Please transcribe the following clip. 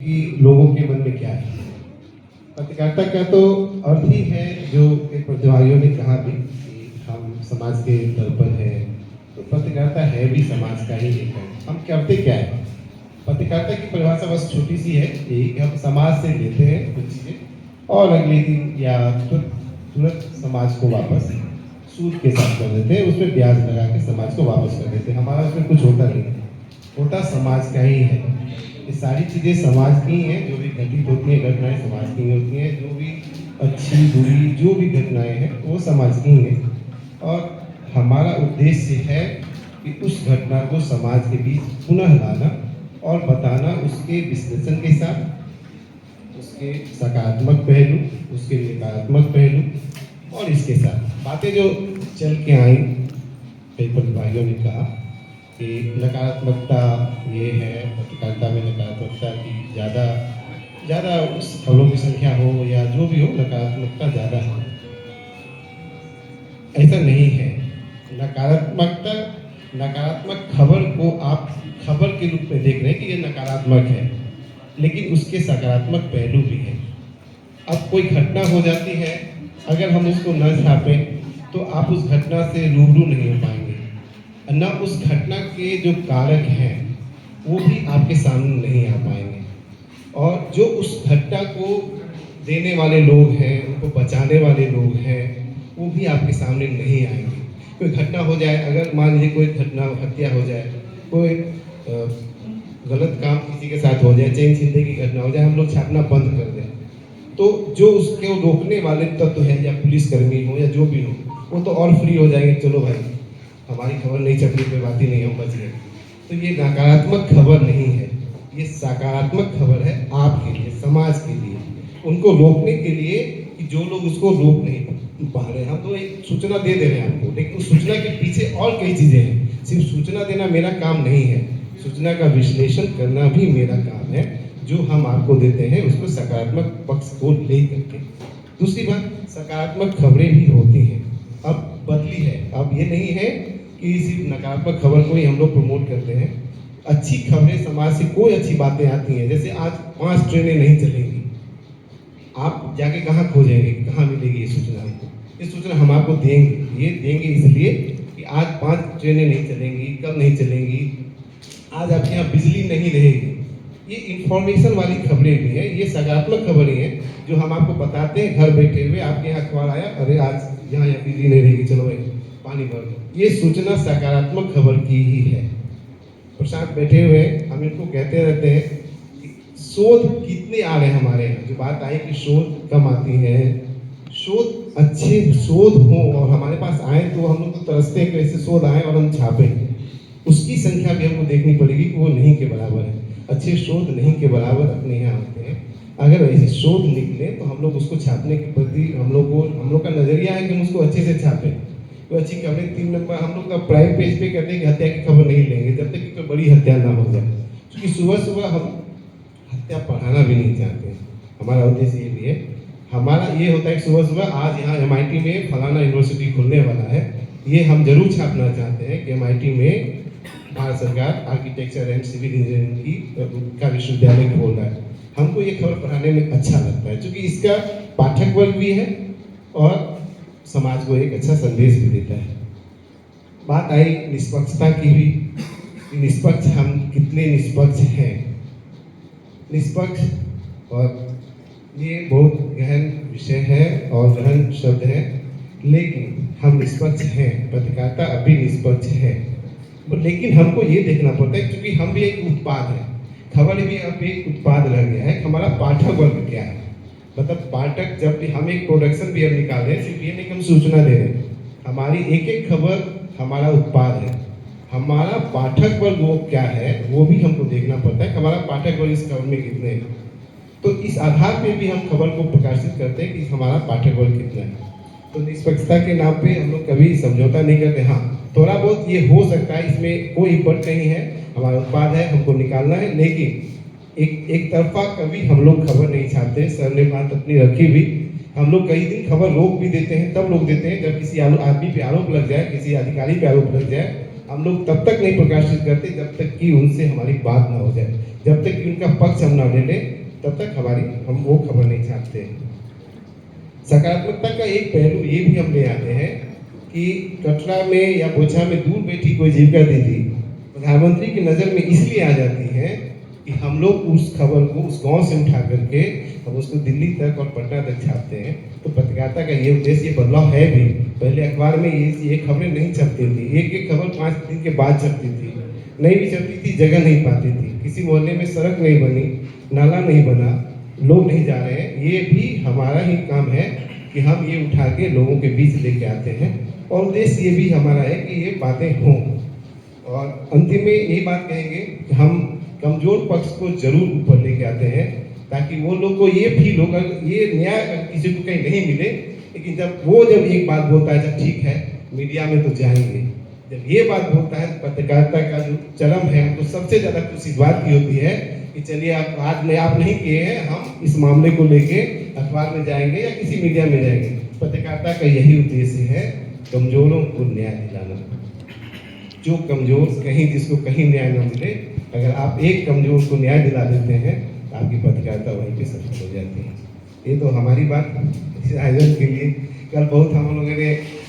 कि लोगों के मन में क्या है। पत्रकारिता का तो अर्थ ही है, जो एक प्रतिभागियों ने कहा भी कि हम समाज के दर्पण हैं, तो पत्रकारिता है भी समाज का ही एक है। हम करते क्या है? पत्रकारिता की परिभाषा बस छोटी सी है, यही कि हम समाज से लेते हैं कुछ चीज़ें और अगले दिन या तुरंत समाज को वापस सूद के साथ कर देते हैं, उसमें ब्याज लगा के समाज को वापस कर देते हैं। हमारा उसमें कुछ होता नहीं, होता समाज का ही है। ये सारी चीज़ें समाज की ही हैं, जो भी घटित होती हैं घटनाएं समाज की ही होती हैं, जो भी अच्छी बुरी जो भी घटनाएं हैं वो समाज की ही हैं। और हमारा उद्देश्य है कि उस घटना को समाज के बीच पुनः लाना और बताना उसके विश्लेषण के साथ, उसके सकारात्मक पहलू, उसके नकारात्मक पहलू और इसके साथ बातें जो चल के आई। कई प्रतिभागियों ने कहा कि नकारात्मकता ये है, पत्रकारिता में नकारात्मकता की ज़्यादा उस खबरों की संख्या हो या जो भी हो, नकारात्मकता ज़्यादा है। ऐसा नहीं है। नकारात्मक खबर को आप खबर के रूप में देख रहे हैं कि ये नकारात्मक है, लेकिन उसके सकारात्मक पहलू भी हैं। अब कोई घटना हो जाती है, अगर हम उसको न छापें तो आप उस घटना से रूबरू नहीं हो पाएंगे, न उस घटना के जो कारक हैं वो भी आपके सामने नहीं आ पाएंगे, और जो उस घटना को देने वाले लोग हैं, उनको बचाने वाले लोग हैं, वो भी आपके सामने नहीं आएंगे। कोई घटना हो जाए, अगर मान लीजिए कोई घटना हत्या हो जाए, कोई गलत काम किसी के साथ हो जाए, चैन छीनने की घटना हो जाए, हम लोग छापना बंद कर दें, तो जो उसके रोकने वाले तत्व हैं या पुलिसकर्मी हो या जो भी हो, वो तो और फ्री हो जाएंगे, चलो भाई हमारी खबर नहीं छपी, कोई बात ही नहीं, हम बच गए। तो ये नकारात्मक खबर नहीं है, ये सकारात्मक खबर है आपके लिए, समाज के लिए, उनको रोकने के लिए कि जो लोग उसको रोक नहीं पा रहे। हम तो एक सूचना दे रहे हैं आपको, लेकिन उस सूचना के पीछे और कई चीज़ें हैं। सिर्फ सूचना देना मेरा काम नहीं है, सूचना का विश्लेषण करना भी मेरा काम है। जो हम आपको देते हैं उसको सकारात्मक पक्ष को ले करके। दूसरी बात, सकारात्मक खबरें भी होती हैं, अब बदली है। अब ये नहीं है कि सिर्फ नकारात्मक खबर को ही हम लोग प्रमोट करते हैं। अच्छी खबरें, समाज से कोई अच्छी बातें आती हैं, जैसे आज 5 ट्रेनें नहीं चलेंगी, आप जाके कहाँ खोजेंगे, कहाँ मिलेगी ये सूचना हमको? ये सूचना हम आपको देंगे, ये देंगे इसलिए कि आज 5 ट्रेनें नहीं चलेंगी, कब नहीं चलेंगी, आज आपके यहाँ बिजली नहीं रहेगी। ये इंफॉर्मेशन वाली खबरें भी हैं, ये सकारात्मक खबरें हैं जो हम आपको बताते हैं घर बैठे हुए। आपके यहाँ अखबार आया, अरे आज यहाँ बिजली नहीं रहेगी, चलो भाई पानी भर दो। ये सूचना सकारात्मक खबर की ही है। प्रशांत बैठे हुए, हम इनको कहते रहते हैं कि शोध कितने आ रहे हैं हमारे यहाँ। जो बात आई कि शोध कम आती है, शोध अच्छे शोध हो और हमारे पास आए तो हम लोग तो तरसते हैं कि ऐसे शोध आए और हम छापें। उसकी संख्या भी हमको देखनी पड़ेगी कि वो नहीं के बराबर है। अच्छे शोध नहीं के बराबर अपने यहाँ आते हैं। अगर ऐसे शोध निकले तो हम लोग उसको छापने के प्रति हम लोग का नजरिया है कि हम उसको अच्छे से छापें। तो अच्छी खबरें 3 नंबर हम लोग का प्राइम पेज पे कहते हैं कि हत्या की खबर नहीं लेंगे जब तक कि कोई बड़ी हत्या ना हो जाए, क्योंकि सुबह सुबह हम हत्या पढ़ाना भी नहीं चाहते। हमारा उद्देश्य ये भी है, हमारा ये होता है कि सुबह सुबह आज यहाँ MIT में फलाना यूनिवर्सिटी खुलने वाला है, ये हम जरूर छापना चाहते हैं कि MIT में भारत सरकार आर्किटेक्चर एंड सिविल इंजीनियरिंग की का विश्वविद्यालय खोल रहा है। हमको ये खबर पढ़ाने में अच्छा लगता है, क्योंकि इसका पाठक वर्ग भी है और समाज को एक अच्छा संदेश भी देता है। बात आई निष्पक्षता की भी, निष्पक्ष हम कितने निष्पक्ष हैं। निष्पक्ष, और ये बहुत गहन विषय है और गहन शब्द है, लेकिन हम निष्पक्ष हैं, पत्रकारिता अभी निष्पक्ष है। लेकिन हमको ये देखना पड़ता है, क्योंकि हम भी एक उत्पाद है, खबर भी अब एक उत्पाद रह गया है। हमारा पाठक वर्ग क्या है, मतलब पाठक, जब भी हम एक प्रोडक्शन भी अब निकाल रहे हैं, सिर्फ ये नहीं कि हम सूचना दे रहे हैं, हमारी एक एक खबर हमारा उत्पाद है। हमारा पाठक वर्ग वो क्या है, वो भी हमको देखना पड़ता है। हमारा पाठक वर्ग इस खबर में कितने हैं, तो इस आधार पे भी हम खबर को प्रकाशित करते हैं कि हमारा पाठक वर्ग कितना है। तो निष्पक्षता के नाम पे हम लोग कभी समझौता नहीं करते। हाँ, थोड़ा बहुत ये हो सकता है, इसमें कोई इम्पोर्ट नहीं है, हमारा उत्पाद है, हमको निकालना है, लेकिन एक तरफा कभी हम लोग खबर नहीं छापते। सर ने बात अपनी रखी भी, हम लोग कई दिन खबर रोक भी देते हैं, तब रोक देते हैं जब किसी आदमी पे आरोप लग जाए, किसी अधिकारी पे आरोप लग जाए। हम लोग तब तक नहीं प्रकाशित करते जब तक कि उनसे हमारी बात ना हो जाए, जब तक कि उनका पक्ष हम ना ले लें, तब तक हम वो खबर नहीं छापते। सकारात्मकता का एक पहलू ये भी हम ले आते हैं कि कटरा में या बोछा में दूर बैठी कोई जीविका दीदी प्रधानमंत्री की नज़र में इसलिए आ जाती है कि हम लोग उस खबर को उस गांव से उठा करके हम उसको दिल्ली तक और पटना तक छापते हैं। तो पत्रकारिता का ये उद्देश्य, ये बदलाव है भी। पहले अखबार में ये खबरें नहीं छपती थी, एक खबर 5 दिन के बाद छपती थी, नहीं भी छपती थी जगह नहीं पाती थी, किसी मोहल्ले में सड़क नहीं बनी, नाला नहीं बना, लोग नहीं जा रहे हैं। ये भी हमारा ही काम है कि हम ये उठा के लोगों के बीच लेके आते हैं, और उद्देश्य ये भी हमारा है कि ये बातें हों। और अंतिम में यही बात कहेंगे कि हम कमजोर पक्ष को जरूर ऊपर लेके आते हैं, ताकि वो लोग को ये फील होगा, ये न्याय किसी को कहीं नहीं मिले, लेकिन जब एक बात बोलता है, जब ठीक है मीडिया में तो जाएंगे, जब ये बात बोलता है पत्रकारिता का जो चरम है, हमको सबसे ज़्यादा खुशी इस बात की होती है कि चलिए आप नहीं किए हैं, हम इस मामले को लेके अखबार में जाएंगे या किसी मीडिया में जाएंगे। पत्रकारिता का यही उद्देश्य है, कमजोरों को न्याय दिलाना। जो कमजोर जिसको कहीं न्याय न मिले, अगर आप एक कमजोर को न्याय दिला देते हैं तो आपकी पत्रकारिता वहीं पे सफल हो जाती है। ये तो हमारी बात इस आयोजन के लिए कल बहुत हम लोगों ने